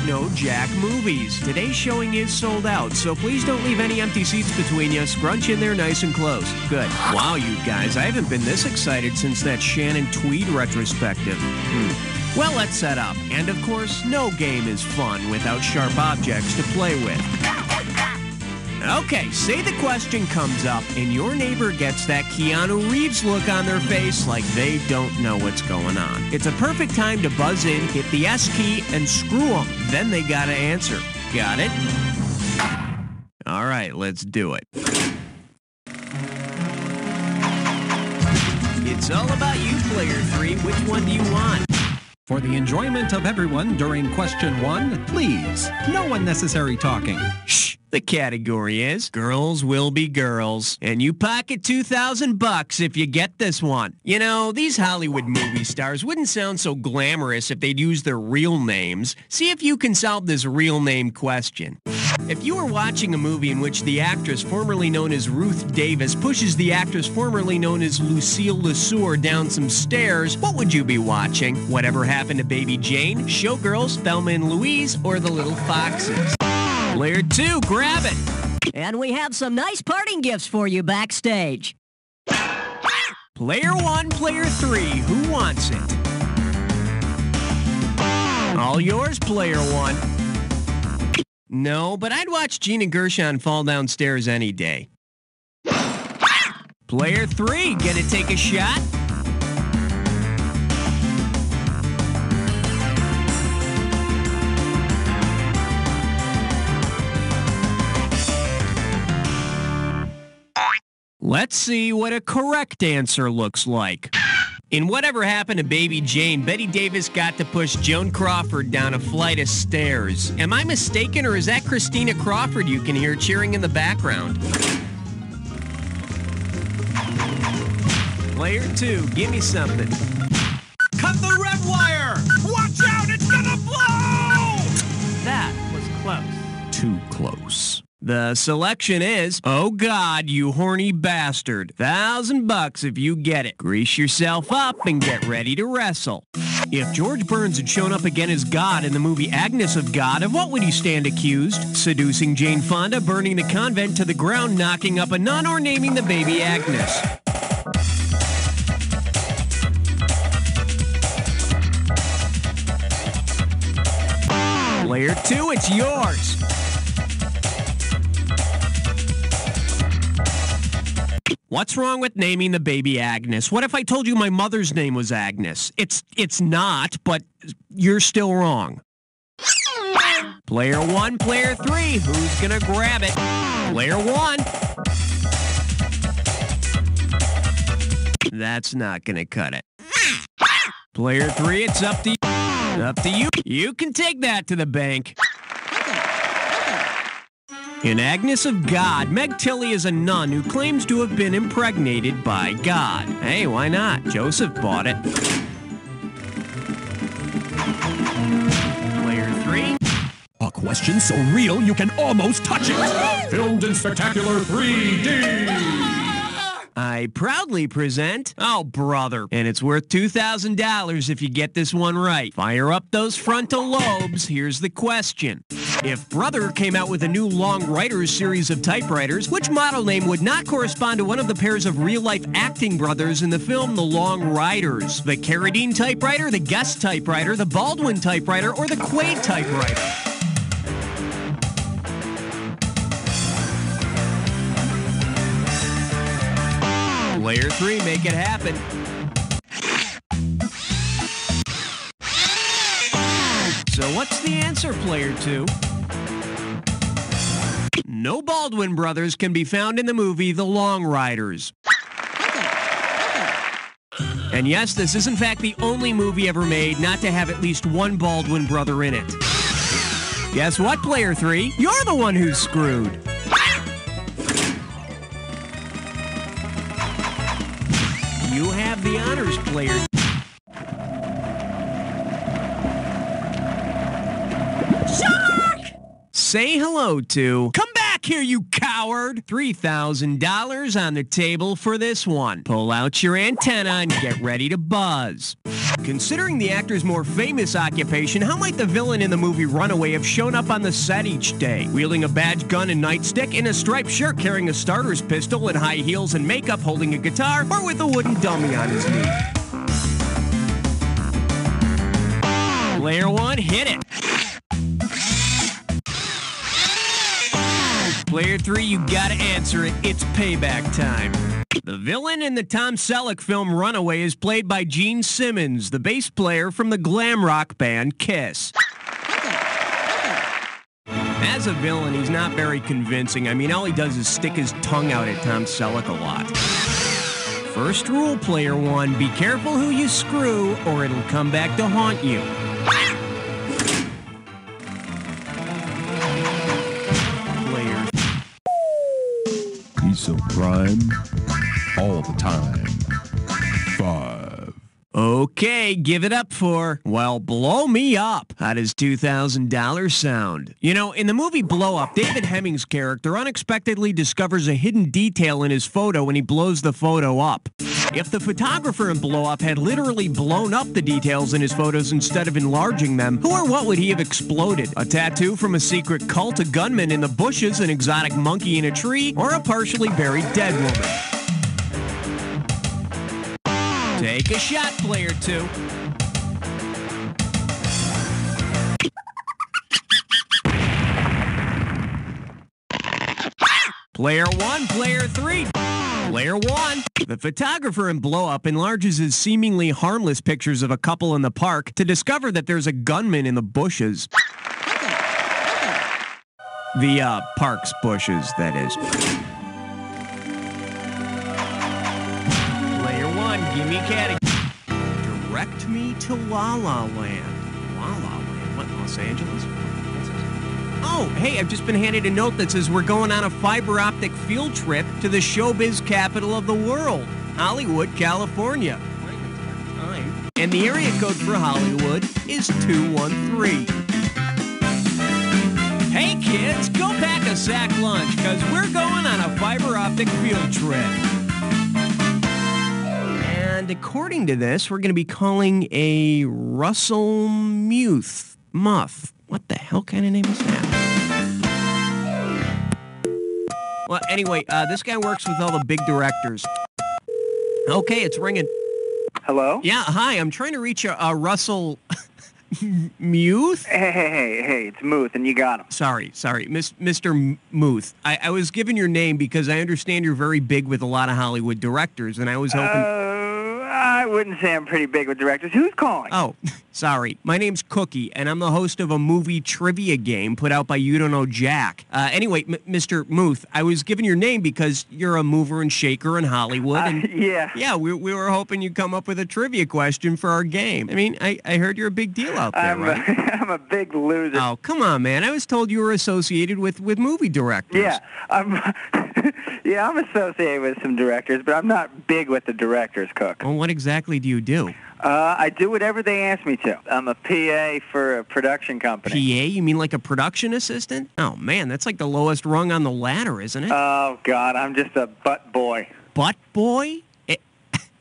No Jack Movies. Today's showing is sold out, so please don't leave any empty seats between you. Scrunch in there nice and close. Good. Wow, you guys, I haven't been this excited since that Shannon Tweed retrospective. Well, let's set up. And of course, no game is fun without sharp objects to play with. Okay, say the question comes up and your neighbor gets that Keanu Reeves look on their face like they don't know what's going on. It's a perfect time to buzz in, hit the S key, and screw them. Then they gotta answer. Got it? All right, let's do it. It's all about you, player 3. Which one do you want? For the enjoyment of everyone during question 1, please, no unnecessary talking. Shh! The category is Girls Will Be Girls. And you pocket $2,000 if you get this one. You know, these Hollywood movie stars wouldn't sound so glamorous if they'd use their real names. See if you can solve this real name question. If you were watching a movie in which the actress formerly known as Ruth Davis pushes the actress formerly known as Lucille LeSueur down some stairs, what would you be watching? Whatever Happened to Baby Jane, Showgirls, Thelma and Louise, or The Little Foxes? Player 2, grab it! And we have some nice parting gifts for you backstage. Player 1, Player 3, who wants it? All yours, Player 1. No, but I'd watch Gina Gershon fall downstairs any day. Player 3, gonna take a shot? Let's see what a correct answer looks like. In Whatever Happened to Baby Jane, Betty Davis got to push Joan Crawford down a flight of stairs. Am I mistaken, or is that Christina Crawford you can hear cheering in the background? Player 2, give me something. Cut the red wire! Watch out, it's gonna blow! That was close. Too close. The selection is, oh God, you horny bastard. $1,000 if you get it. Grease yourself up and get ready to wrestle. If George Burns had shown up again as God in the movie Agnes of God, of what would he stand accused? Seducing Jane Fonda, burning the convent to the ground, knocking up a nun, or naming the baby Agnes? Player 2, it's yours. What's wrong with naming the baby Agnes? What if I told you my mother's name was Agnes? It's not, but you're still wrong. Player 1, Player 3, who's gonna grab it? Player 1. That's not gonna cut it. Player 3, it's up to you. You can take that to the bank. In Agnes of God, Meg Tilly is a nun who claims to have been impregnated by God. Hey, why not? Joseph bought it. Player 3. A question so real you can almost touch it! Filmed in spectacular 3D! I proudly present, oh brother, and it's worth $2,000 if you get this one right. Fire up those frontal lobes. Here's the question. If Brother came out with a new Long Riders series of typewriters, which model name would not correspond to one of the pairs of real-life acting brothers in the film The Long Riders? The Carradine typewriter, the Guest typewriter, the Baldwin typewriter, or the Quaid typewriter? Player 3, make it happen. So what's the answer, Player 2? No Baldwin brothers can be found in the movie The Long Riders. And yes, this is in fact the only movie ever made not to have at least one Baldwin brother in it. Guess what, Player 3? You're the one who's screwed. You have the honors, Player. Shark! Say hello to... Come back! back here, you coward! $3,000 on the table for this one. Pull out your antenna and get ready to buzz. Considering the actor's more famous occupation, how might the villain in the movie Runaway have shown up on the set each day? Wielding a badge, gun, and nightstick, in a striped shirt, carrying a starter's pistol, and high heels and makeup, holding a guitar, or with a wooden dummy on his knee? Player one, hit it. Player three, you gotta answer it. It's payback time. The villain in the Tom Selleck film Runaway is played by Gene Simmons, the bass player from the glam rock band Kiss. As a villain, he's not very convincing. I mean, all he does is stick his tongue out at Tom Selleck a lot. First rule, player one, be careful who you screw, or it'll come back to haunt you. Player. He's so prime all the time. 5. Okay, give it up for, well, Blow Me Up. How does $2,000 sound? You know, in the movie Blow Up, David Hemming's character unexpectedly discovers a hidden detail in his photo when he blows the photo up. If the photographer in Blow Up had literally blown up the details in his photos instead of enlarging them, who or what would he have exploded? A tattoo from a secret cult, a gunman in the bushes, an exotic monkey in a tree, or a partially buried dead woman? Take a shot, player two. Player one, player three. Player one. The photographer in Blow Up enlarges his seemingly harmless pictures of a couple in the park to discover that there's a gunman in the bushes. The, park's bushes, that is. Give me category. Direct me to La La Land. La La Land? What, Los Angeles? Oh, hey, I've just been handed a note that says we're going on a fiber optic field trip to the showbiz capital of the world, Hollywood, California. And the area code for Hollywood is 213. Hey, kids, go pack a sack lunch, because we're going on a fiber optic field trip. And according to this, we're going to be calling a Russell Muth. What the hell kind of name is that? Well, anyway, this guy works with all the big directors. Okay, it's ringing. Hello? Yeah, hi. I'm trying to reach a Russell Muth? Hey, it's Muth, and you got him. Sorry, Mr. Muth. I was given your name because I understand you're very big with a lot of Hollywood directors, and I was hoping... I wouldn't say I'm pretty big with directors. Who's calling? Oh, sorry. My name's Cookie, and I'm the host of a movie trivia game put out by You Don't Know Jack. Anyway, Mr. Muth, I was given your name because you're a mover and shaker in Hollywood. And yeah. Yeah, we were hoping you'd come up with a trivia question for our game. I mean, I heard you're a big deal out there, right? I'm a big loser. Oh, come on, man. I was told you were associated with movie directors. Yeah, I'm associated with some directors, but I'm not big with the directors, Cook. Well, what exactly do you do? I do whatever they ask me to. I'm a PA for a production company. PA? You mean like a production assistant? Oh, man, that's like the lowest rung on the ladder, isn't it? Oh, God, I'm just a butt boy. Butt boy?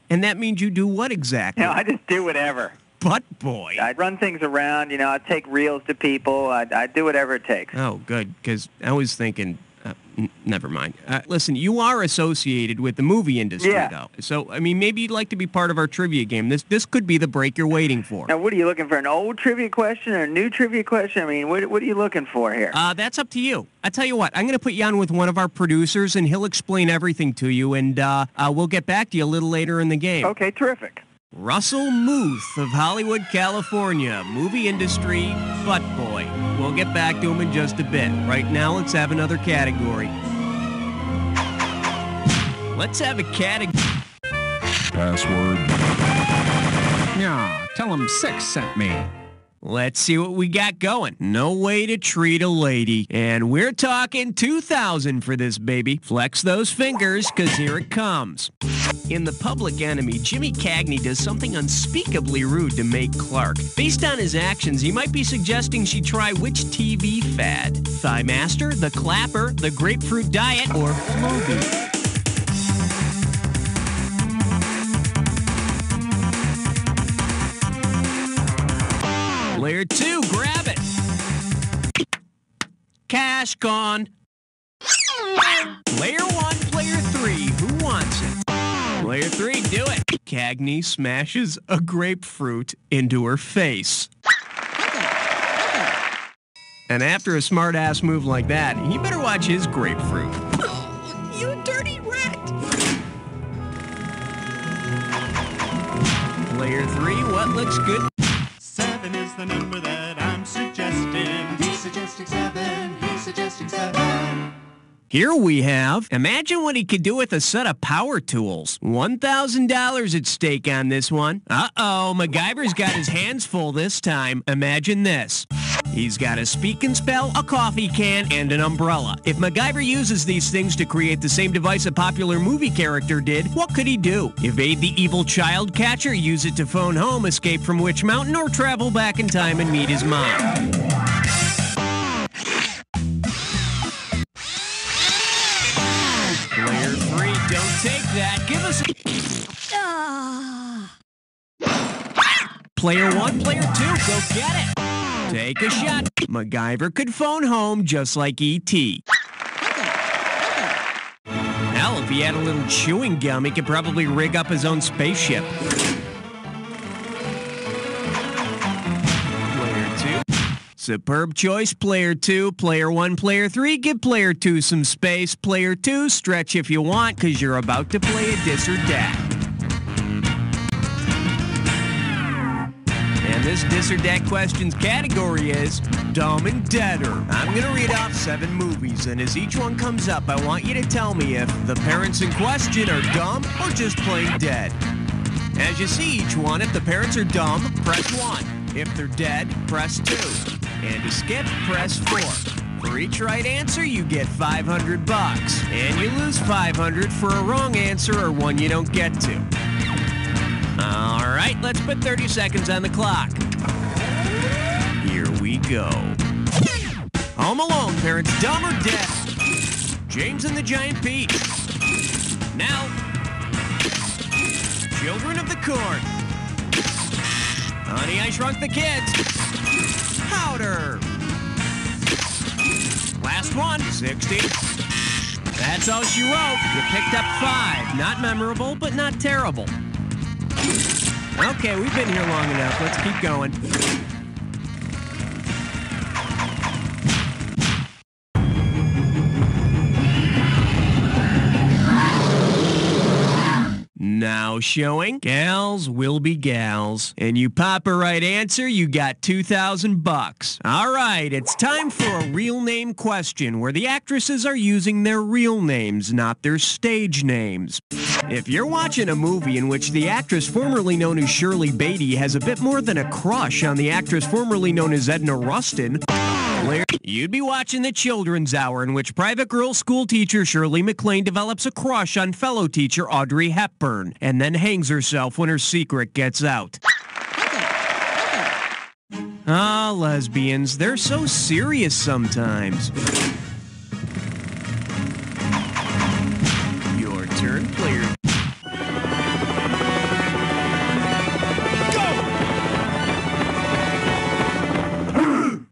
And that means you do what exactly? No, I just do whatever. Butt boy. I run things around, I take reels to people. I do whatever it takes. Oh, good, because I was thinking... never mind. Listen, you are associated with the movie industry, though. So, I mean, maybe you'd like to be part of our trivia game. This could be the break you're waiting for. Now, what are you looking for, an old trivia question or a new trivia question? I mean, what are you looking for here? That's up to you. I tell you what, I'm going to put you on with one of our producers, and he'll explain everything to you, and we'll get back to you a little later in the game. Okay, terrific. Russell Muth of Hollywood, California, movie industry, butt boy. We'll get back to him in just a bit. Right now, let's have another category. Let's have a category. Password. Yeah, tell him 6 sent me. Let's see what we got going. No way to treat a lady. And we're talking 2,000 for this baby. Flex those fingers, because here it comes. In The Public Enemy, Jimmy Cagney does something unspeakably rude to Meg Clark. Based on his actions, he might be suggesting she try which TV fad? Thigh Master, The Clapper, The Grapefruit Diet, or Floby? Player 2, grab it. Cash gone. Player 1, player 3, who wants it? Player 3, do it. Cagney smashes a grapefruit into her face. And after a smart-ass move like that, he better watch his grapefruit. You dirty rat! Player 3, what looks good? 7 is the number that I'm suggesting. He's suggesting 7. He's suggesting 7. Here we have, imagine what he could do with a set of power tools. $1,000 at stake on this one. Uh-oh, MacGyver's got his hands full this time. Imagine this. He's got a speak and spell, a coffee can, and an umbrella. If MacGyver uses these things to create the same device a popular movie character did, what could he do? Evade the evil child catcher, use it to phone home, escape from Witch Mountain, or travel back in time and meet his mom? Player 3, don't take that. Give us a... Player 1, player 2, go get it. Take a shot. MacGyver could phone home just like E.T. Hell, if he had a little chewing gum, he could probably rig up his own spaceship. Player 2. Superb choice, player 2. Player 1, player 3, give player 2 some space. Player 2, stretch if you want, because you're about to play a dis or dat. And this dis or dat questions category is Dumb and Deader. I'm going to read off 7 movies, and as each one comes up, I want you to tell me if the parents in question are dumb or just plain dead. As you see each one, if the parents are dumb, press 1. If they're dead, press 2. And to skip, press 4. For each right answer, you get $500. And you lose $500 for a wrong answer or one you don't get to. All right, let's put 30 seconds on the clock. Here we go. Home Alone, parents dumb or dead? James and the Giant Peach. Now, Children of the Corn. Honey, I Shrunk the Kids. Powder. Last one, 60. That's All She Wrote. You picked up 5. Not memorable, but not terrible. Okay, we've been here long enough. Let's keep going. Now showing, Gals Will Be Gals. And you pop a right answer, you got $2,000. All right, it's time for a real name question where the actresses are using their real names, not their stage names. If you're watching a movie in which the actress formerly known as Shirley Beatty has a bit more than a crush on the actress formerly known as Edna Rustin, you'd be watching The Children's Hour, in which private girl school teacher Shirley MacLaine develops a crush on fellow teacher Audrey Hepburn, and then hangs herself when her secret gets out. Ah, lesbians, they're so serious sometimes. Your turn, player.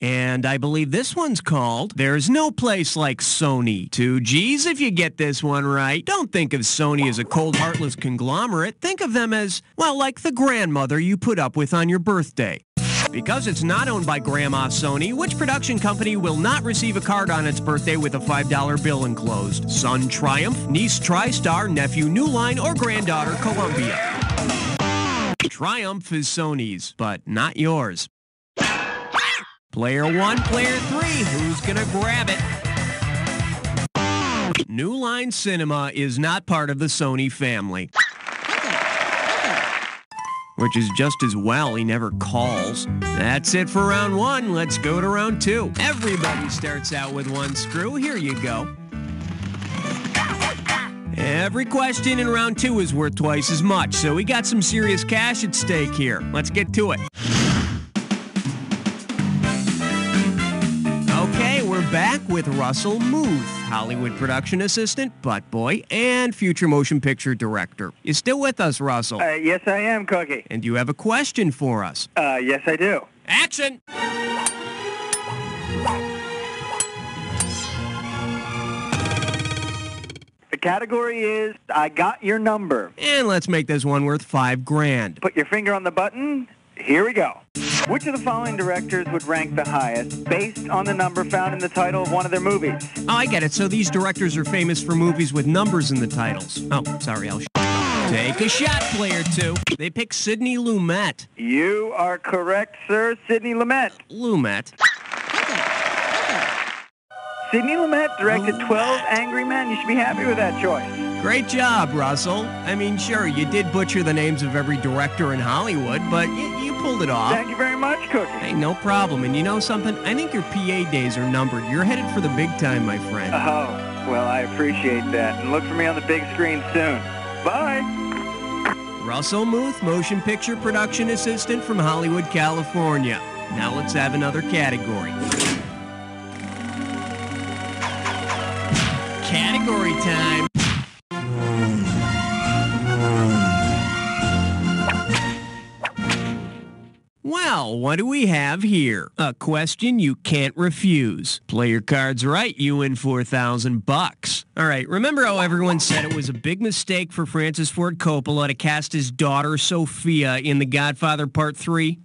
And I believe this one's called There's No Place Like Sony. 2 G's if you get this one right. Don't think of Sony as a cold, heartless conglomerate. Think of them as, well, like the grandmother you put up with on your birthday. Because it's not owned by Grandma Sony, which production company will not receive a card on its birthday with a $5 bill enclosed? Son Triumph, niece TriStar, nephew New Line, or granddaughter Columbia? Triumph is Sony's, but not yours. Player 1, player 3, who's gonna grab it? New Line Cinema is not part of the Sony family. which is just as well. He never calls. That's it for round one. Let's go to round two. Everybody starts out with one screw. Here you go. Every question in round two is worth twice as much, so we got some serious cash at stake here. Let's get to it. Okay, we're back with Russell Muth, Hollywood production assistant, butt boy, and future motion picture director. You still with us, Russell? Yes, I am, Cookie. And you have a question for us. Yes, I do. Action! The category is I Got Your Number. And let's make this one worth $5,000. Put your finger on the button. Here we go. Which of the following directors would rank the highest based on the number found in the title of one of their movies? Oh, I get it. So these directors are famous for movies with numbers in the titles. Oh, sorry, I'll take a shot, player two. They picked Sidney Lumet. You are correct, sir. Sidney Lumet. Lumet? Sidney Lumet directed 12 Angry Men. You should be happy with that choice. Great job, Russell. I mean, sure, you did butcher the names of every director in Hollywood, but you pulled it off. Thank you very much, Cookie. Hey, no problem. And you know something? I think your PA days are numbered. You're headed for the big time, my friend. Oh, well, I appreciate that. And look for me on the big screen soon. Bye. Russell Muth, motion picture production assistant from Hollywood, California. Now let's have another category. Category time. Well, what do we have here? A question you can't refuse. Play your cards right, you win $4,000. All right, remember how everyone said it was a big mistake for Francis Ford Coppola to cast his daughter Sophia in The Godfather Part 3?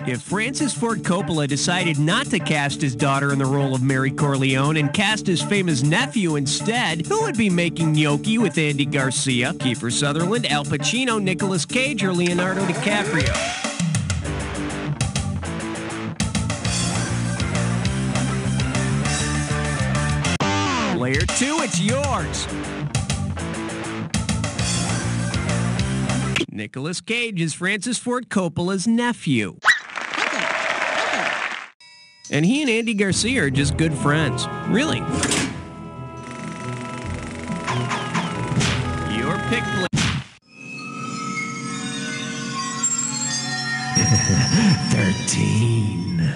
If Francis Ford Coppola decided not to cast his daughter in the role of Mary Corleone and cast his famous nephew instead, who would be making gnocchi with Andy Garcia, Kiefer Sutherland, Al Pacino, Nicolas Cage, or Leonardo DiCaprio? Player two, it's yours. Nicolas Cage is Francis Ford Coppola's nephew. And he and Andy Garcia are just good friends. Really. Your pick, 13.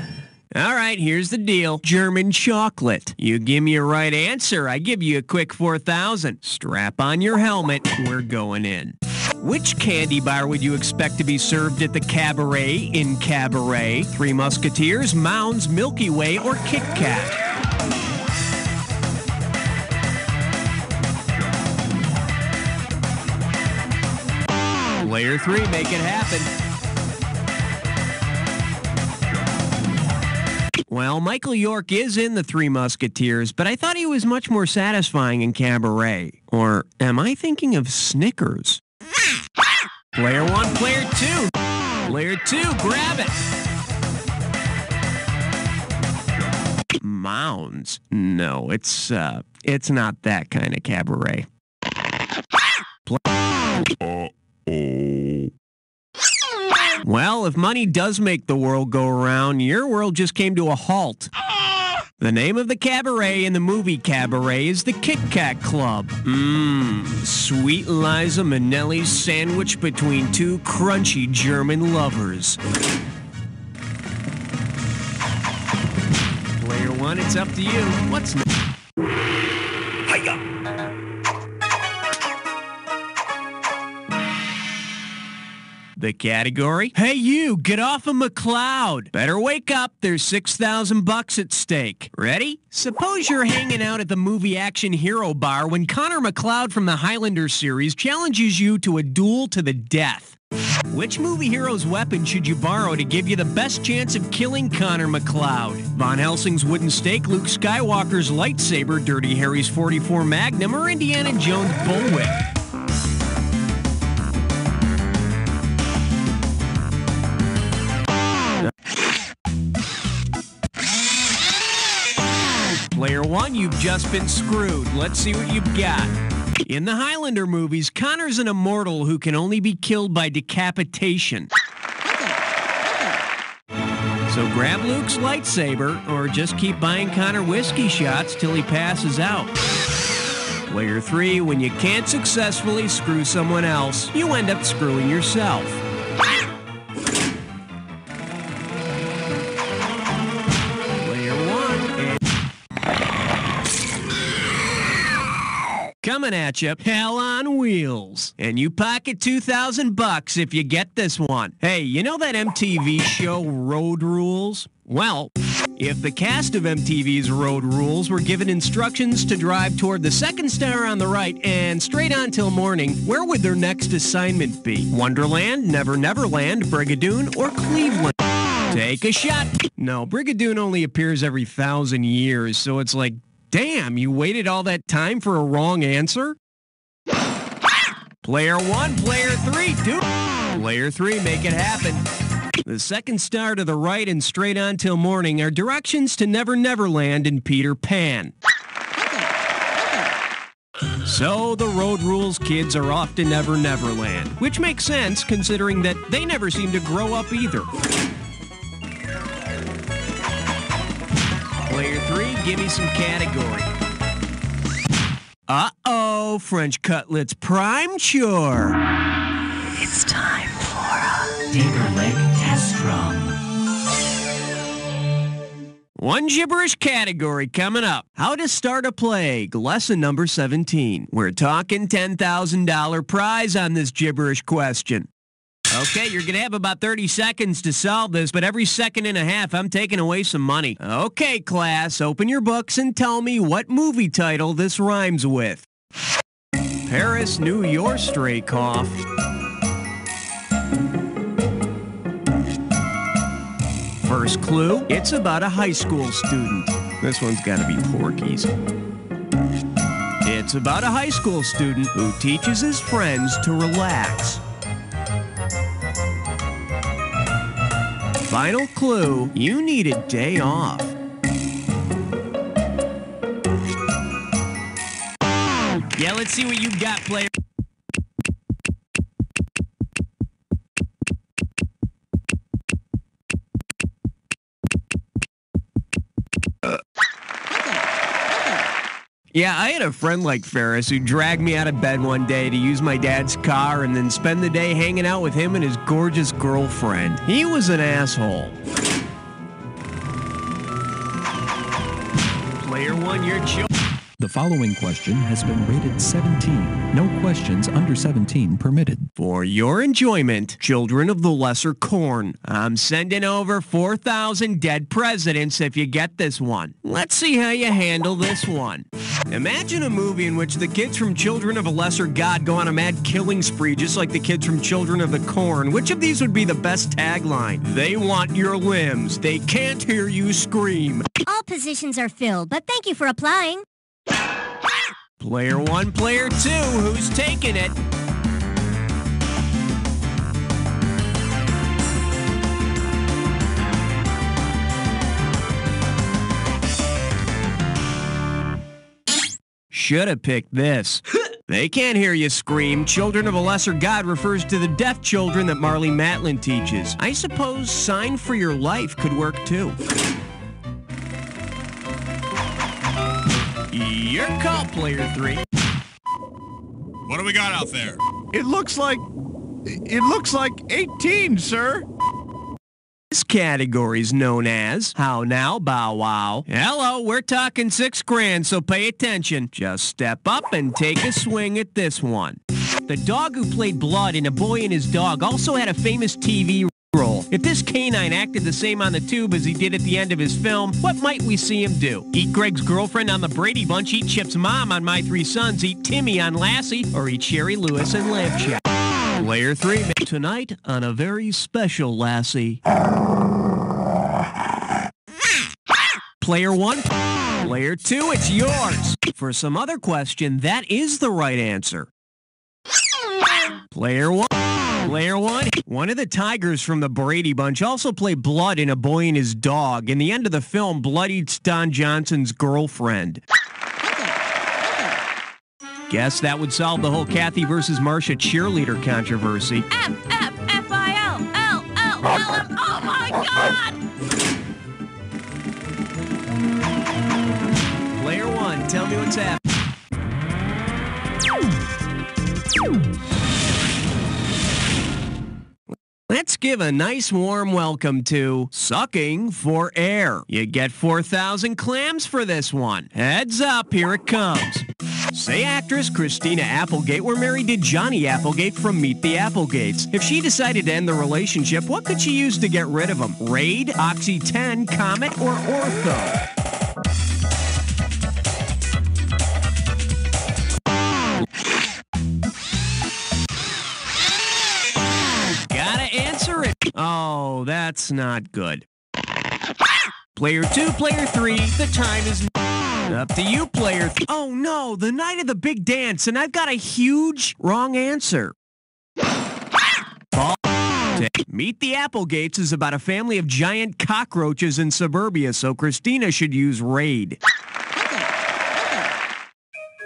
All right, here's the deal. German chocolate. You give me a right answer, I give you a quick $4,000. Strap on your helmet, we're going in. Which candy bar would you expect to be served at the Cabaret in Cabaret? Three Musketeers, Mounds, Milky Way, or Kit Kat? Player three, make it happen. Well, Michael York is in the Three Musketeers, but I thought he was much more satisfying in Cabaret. Or am I thinking of Snickers? Player one, player two. Player two, grab it. Mounds. No, it's not that kind of cabaret. Well, if money does make the world go around, your world just came to a halt. The name of the cabaret in the movie Cabaret is the Kit Kat Club. Sweet Liza Minnelli's sandwich between two crunchy German lovers. Player one, it's up to you. What's next? Hiya! The category? Hey you, get off of McCloud. Better wake up, there's $6,000 at stake. Ready? Suppose you're hanging out at the movie Action Hero bar when Connor McCloud from the Highlander series challenges you to a duel to the death. Which movie hero's weapon should you borrow to give you the best chance of killing Connor McCloud? Von Helsing's wooden stake, Luke Skywalker's lightsaber, Dirty Harry's .44 Magnum, or Indiana Jones' bullwhip? Player one, you've just been screwed. Let's see what you've got. In the Highlander movies, Connor's an immortal who can only be killed by decapitation. So grab Luke's lightsaber or just keep buying Connor whiskey shots till he passes out. Player 3, when you can't successfully screw someone else, you end up screwing yourself. Player 1, coming at you, Hell on Wheels. And you pocket $2,000 if you get this one. Hey, you know that MTV show Road Rules? Well, if the cast of MTV's Road Rules were given instructions to drive toward the second star on the right and straight on till morning, where would their next assignment be? Wonderland, Never Neverland, Brigadoon, or Cleveland? Take a shot. No, Brigadoon only appears every 1,000 years, so it's like, damn, you waited all that time for a wrong answer? Player 1, Player 3, dude. Player 3, make it happen. The second star to the right and straight on till morning are directions to Never Neverland and Peter Pan. So the Road Rules kids are off to Never Neverland, which makes sense considering that they never seem to grow up either. Player 3, give me some category. Uh-oh, French Cutlets Prime Chore. It's time for a finger leg test drum. One gibberish category coming up. How to start a plague, lesson number 17. We're talking $10,000 prize on this gibberish question. Okay, you're going to have about 30 seconds to solve this, but every second and a half, I'm taking away some money. Okay, class, open your books and tell me what movie title this rhymes with. Paris, New York, stray cough. First clue, it's about a high school student. This one's got to be Porky's. It's about a high school student who teaches his friends to relax. Final clue, you need a day off. Yeah, let's see what you've got, player. Yeah, I had a friend like Ferris who dragged me out of bed one day to use my dad's car and then spend the day hanging out with him and his gorgeous girlfriend. He was an asshole. Player 1, your chill. The following question has been rated 17. No questions under 17 permitted. For your enjoyment, children of the lesser corn, I'm sending over 4,000 dead presidents if you get this one. Let's see how you handle this one. Imagine a movie in which the kids from Children of a Lesser God go on a mad killing spree just like the kids from Children of the Corn. Which of these would be the best tagline? They want your limbs. They can't hear you scream. All positions are filled, but thank you for applying. Player 1, Player 2, who's taking it? Should have picked this. They can't hear you scream. Children of a Lesser God refers to the deaf children that Marley Matlin teaches. I suppose Sign for Your Life could work too. Your call, Player 3. What do we got out there? It looks like 18, sir. This category is known as How Now, Bow Wow. Hello, we're talking $6,000, so pay attention. Just step up and take a swing at this one. The dog who played Blood in A Boy and His Dog also had a famous TV role. If this canine acted the same on the tube as he did at the end of his film, what might we see him do? Eat Greg's girlfriend on The Brady Bunch, eat Chip's mom on My Three Sons, eat Timmy on Lassie, or eat Sherry Lewis and Lamb Chop? Player 3, tonight on a very special Lassie. Player 1, Player 2, it's yours. For some other question, that is the right answer. Player 1. Player 1, one of the tigers from the Brady Bunch also played Blood in A Boy and His Dog. In the end of the film, Blood eats Don Johnson's girlfriend. Guess that would solve the whole Kathy versus Marcia cheerleader controversy. F-F-F-I-L-L-L-L-M. Oh my God! Player one, tell me what's happening. Let's give a nice warm welcome to Sucking for Air. You get 4,000 clams for this one. Heads up, here it comes. Say actress Christina Applegate were married to Johnny Applegate from Meet the Applegates. If she decided to end the relationship, what could she use to get rid of him? Raid, Oxy 10, Comet, or Ortho? Answer it. Oh, that's not good. Player two, player three, the time is up to you, player. Oh no, the night of the big dance, and I've got a huge wrong answer. Meet the Applegates is about a family of giant cockroaches in suburbia, so Christina should use Raid.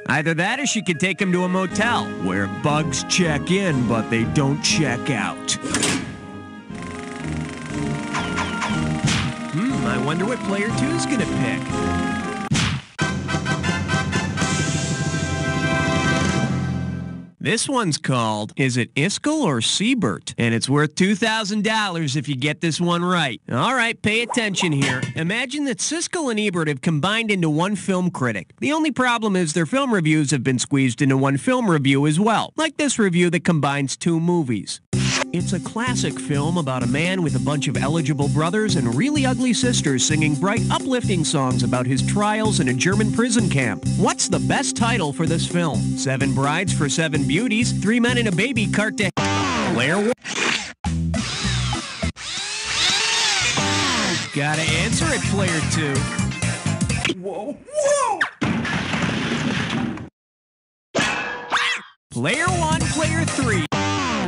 Either that or she could take him to a motel where bugs check in, but they don't check out. I wonder what player two's gonna pick. This one's called, is it Iskel or Siebert? And it's worth $2,000 if you get this one right. All right, pay attention here. Imagine that Siskel and Ebert have combined into one film critic. The only problem is their film reviews have been squeezed into one film review as well, like this review that combines two movies. It's a classic film about a man with a bunch of eligible brothers and really ugly sisters singing bright, uplifting songs about his trials in a German prison camp. What's the best title for this film? 7 Brides for 7 Beauties, 3 Men and a Baby Cart to Player one. Gotta answer it, player two. Whoa, whoa! Player one, player three.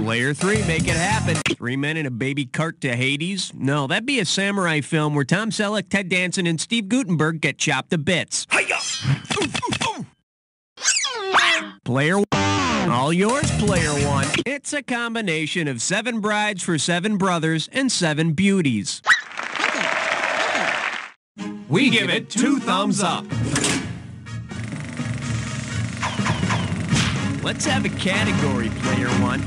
Player three, make it happen. 3 Men and a Baby Cart to Hades? No, that'd be a samurai film where Tom Selleck, Ted Danson, and Steve Guttenberg get chopped to bits. Player one. All yours, player one. It's a combination of 7 Brides for 7 Brothers and 7 Beauties. We give it 2 thumbs up. Let's have a category, player one.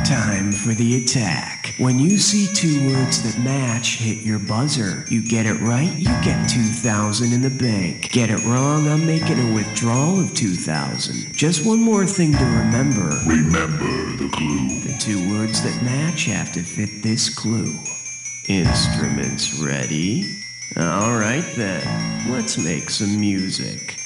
Time for the attack. When you see 2 words that match, hit your buzzer. You get it right, you get 2,000 in the bank. Get it wrong, I'm making a withdrawal of 2,000. Just one more thing to remember. Remember the clue. The 2 words that match have to fit this clue. Instruments ready? All right then, let's make some music.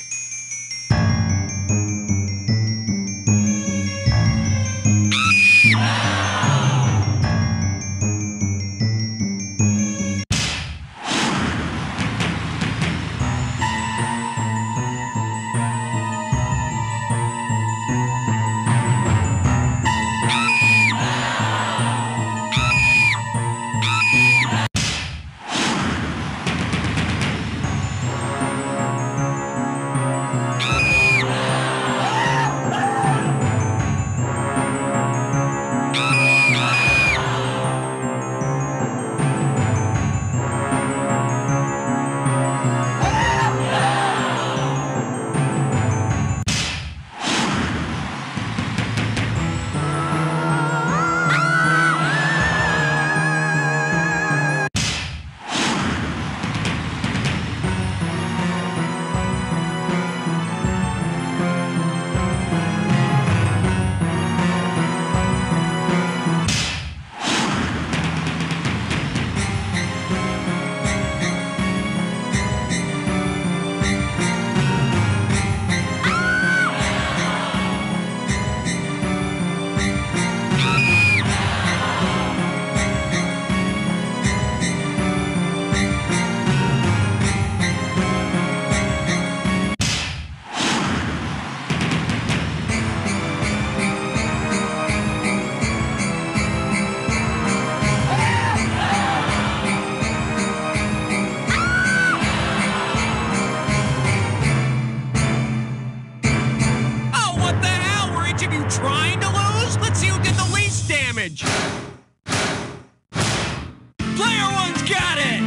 Player one's got it!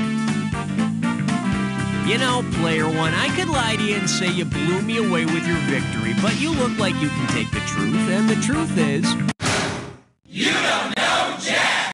You know, Player One, I could lie to you and say you blew me away with your victory, but you look like you can take the truth, and the truth is... You don't know